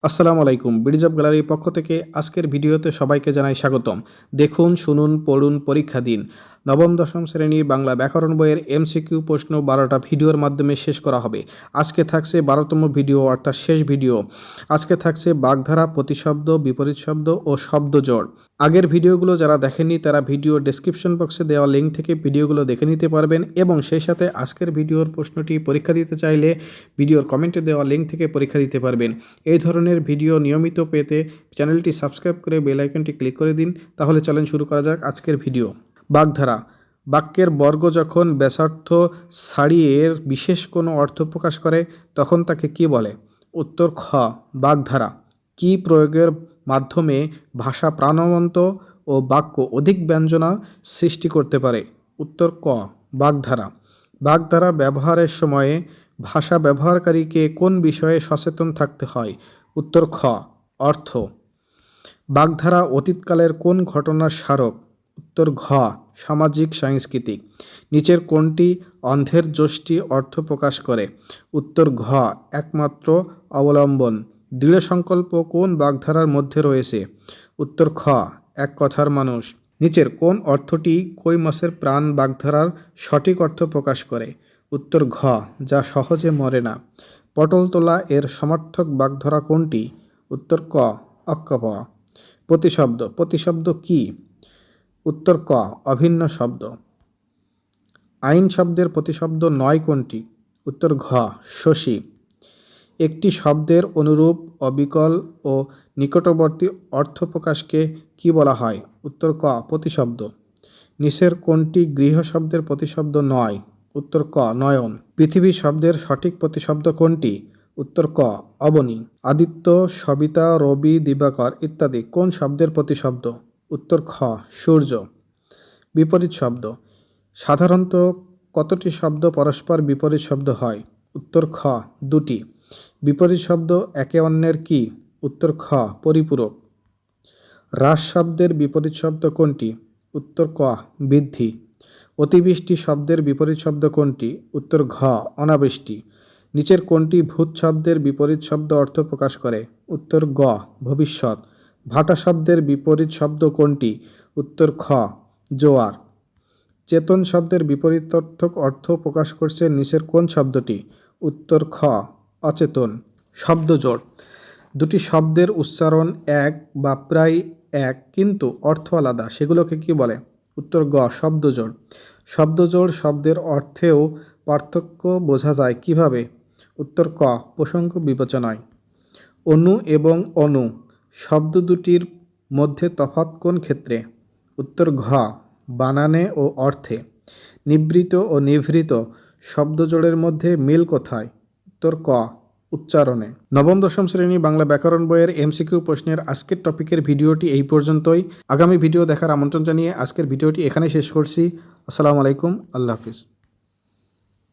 আসসালামু আলাইকুম। বিডিজব গ্যালারির পক্ষ থেকে আজকের ভিডিওতে সবাইকে জানাই স্বাগতম। দেখুন, শুনুন, পড়ুন, পরীক্ষা দিন। নবম-দশম শ্রেণীর বাংলা ব্যাকরণ বইয়ের এমসিকিউ প্রশ্ন ১২টা ভিডিওর মাধ্যমে শেষ করা হবে। আজকে থাকছে ১২তম ভিডিও অর্থাৎ শেষ ভিডিও। আজকে থাকছে বাগধারা, প্রতিশব্দ, বিপরীত শব্দ ও শব্দজোড়। আগের ভিডিওগুলো যারা দেখেননি তারা ভিডিও ডেসক্রিপশন বক্সে দেওয়া লিঙ্ক থেকে ভিডিওগুলো দেখে নিতে পারবেন এবং সেই সাথে আজকের ভিডিওর প্রশ্নটি পরীক্ষা দিতে চাইলে ভিডিওর কমেন্টে দেওয়া লিঙ্ক থেকে পরীক্ষা দিতে পারবেন। এই ধরনের ভিডিও নিয়মিত পেতে চ্যানেলটি সাবস্ক্রাইব করে বেল আইকনটি ক্লিক করে দিন। তাহলে চলেন শুরু করা যাক আজকের ভিডিও। বাগধারা: বাক্যের বর্গ যখন ব্যাসার্থ ছাড়িয়ে বিশেষ কোনো অর্থ প্রকাশ করে তখন তাকে কি বলে? উত্তর খ, বাগধারা। কি প্রয়োগের মাধ্যমে ভাষা প্রাণবন্ত ও বাক্য অধিক ব্যঞ্জনা সৃষ্টি করতে পারে? উত্তর ক, বাগধারা। বাগধারা ব্যবহারের সময়ে ভাষা ব্যবহারকারীকে কোন বিষয়ে সচেতন থাকতে হয়? উত্তর খ, অর্থ। বাগধারা অতীতকালের কোন ঘটনার স্মারক? উত্তর ঘ, সামাজিক সাংস্কৃতিক। নিচের কোনটি অন্ধের যষ্টি অর্থ প্রকাশ করে? উত্তর ঘ, একমাত্র অবলম্বন। দৃঢ় সংকল্প কোন বাগধারার মধ্যে রয়েছে? উত্তর খ, এক কথার মানুষ। নিচের কোন অর্থটি কই মাছের প্রাণ বাগধারার সঠিক অর্থ প্রকাশ করে? উত্তর ঘ, যা সহজে মরে না। পটল তোলা এর সমার্থক বাগধারা কোনটি? উত্তর ক, অক্ষ। প্রতিশব্দ: প্রতিশব্দ কি? উত্তর ক, অভিন্ন শব্দ। আইন শব্দের প্রতিশব্দ নয় কোনটি? উত্তর ঘ, শশী। একটি শব্দের অনুরূপ, অবিকল ও নিকটবর্তী অর্থ প্রকাশকে কি বলা হয়? উত্তর ক, প্রতিশব্দ। নিচের কোনটি গৃহ শব্দের প্রতিশব্দ নয়? উত্তর ক, নয়ন। পৃথিবী শব্দের সঠিক প্রতিশব্দ কোনটি? উত্তর ক, অবনী। আদিত্য, সবিতা, রবি, দিবাকর ইত্যাদি কোন শব্দের প্রতিশব্দ? উত্তর খ, সূর্য। বিপরীত শব্দ: সাধারণত কতটি শব্দ পরস্পর বিপরীত শব্দ হয়? উত্তর খ, দুটি। বিপরীত শব্দ একে অন্যের কি? উত্তর খ, পরিপূরক। হ্রাস শব্দের বিপরীত শব্দ কোনটি? উত্তর ক, বৃদ্ধি। অতিবৃষ্টি শব্দের বিপরীত শব্দ কোনটি? উত্তর ঘ, অনাবৃষ্টি। নিচের কোনটি ভূত শব্দের বিপরীত শব্দ অর্থ প্রকাশ করে? উত্তর গ, ভবিষ্যৎ। ভাটা শব্দের বিপরীত শব্দ কোনটি? উত্তর খ, জোয়ার। চেতন শব্দের বিপরীতার্থক অর্থ প্রকাশ করছে নিচের কোন শব্দটি? উত্তর খ, অচেতন। শব্দজোড়: দুটি শব্দের উচ্চারণ এক বা প্রায় এক কিন্তু অর্থ আলাদা, সেগুলোকে কি বলে? উত্তর গ, শব্দজোড়। শব্দজোড় শব্দের অর্থেও পার্থক্য বোঝা যায় কিভাবে? উত্তর ক, প্রসঙ্গ বিবেচনায়। অনু এবং অনু শব্দ দুটির মধ্যে তফাৎ কোন ক্ষেত্রে? উত্তর ঘ, বানানে ও অর্থে। নিবৃত ও নিভৃত শব্দজোড়ের মধ্যে মিল কোথায়? উত্তর ক, উচ্চারণে। নবম-দশম শ্রেণী বাংলা ব্যাকরণ বইয়ের এমসিকিউ প্রশ্নের আজকের টপিকের ভিডিওটি এই পর্যন্তই। আগামী ভিডিও দেখার আমন্ত্রণ জানিয়ে আজকের ভিডিওটি এখানে শেষ করছি। আসসালামু আলাইকুম, আল্লাহ হাফিজ।